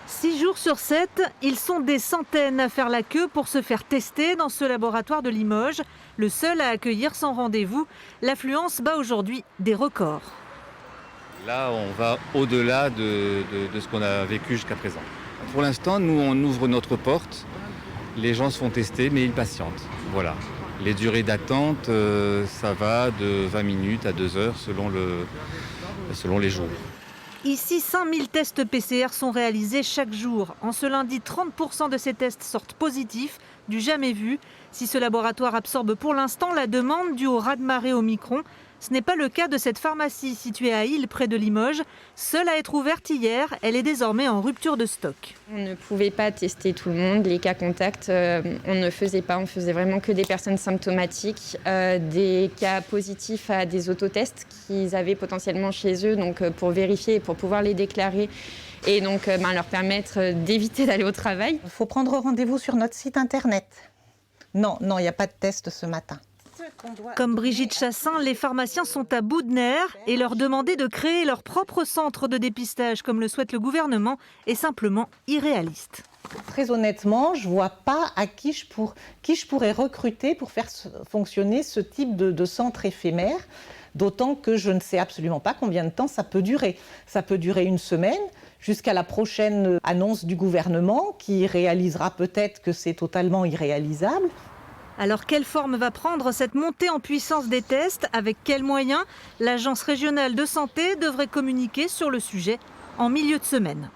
6 jours sur 7, ils sont des centaines à faire la queue pour se faire tester dans ce laboratoire de Limoges. Le seul à accueillir sans rendez-vous, l'affluence bat aujourd'hui des records. Là, on va au-delà de ce qu'on a vécu jusqu'à présent. Pour l'instant, nous, on ouvre notre porte. Les gens se font tester, mais ils patientent. Voilà. Les durées d'attente, ça va de 20 minutes à 2 heures selon les jours. Ici, 5000 tests PCR sont réalisés chaque jour. En ce lundi, 30% de ces tests sortent positifs, du jamais vu. Si ce laboratoire absorbe pour l'instant la demande due au raz-de-marée Omicron, ce n'est pas le cas de cette pharmacie située à Isles, près de Limoges. Seule à être ouverte hier, elle est désormais en rupture de stock. On ne pouvait pas tester tout le monde, les cas contacts, on ne faisait pas. On faisait vraiment que des personnes symptomatiques, des cas positifs à des autotests qu'ils avaient potentiellement chez eux, donc pour vérifier et pour pouvoir les déclarer et donc leur permettre d'éviter d'aller au travail. Il faut prendre rendez-vous sur notre site internet. Non, il n'y a pas de test ce matin. Comme Brigitte Chassin, les pharmaciens sont à bout de nerfs et leur demander de créer leur propre centre de dépistage, comme le souhaite le gouvernement, est simplement irréaliste. Très honnêtement, je ne vois pas qui je pourrais recruter pour faire fonctionner ce type de centre éphémère, d'autant que je ne sais absolument pas combien de temps ça peut durer. Ça peut durer une semaine, jusqu'à la prochaine annonce du gouvernement, qui réalisera peut-être que c'est totalement irréalisable. Alors, quelle forme va prendre cette montée en puissance des tests? Avec quels moyens? L'Agence régionale de santé devrait communiquer sur le sujet en milieu de semaine.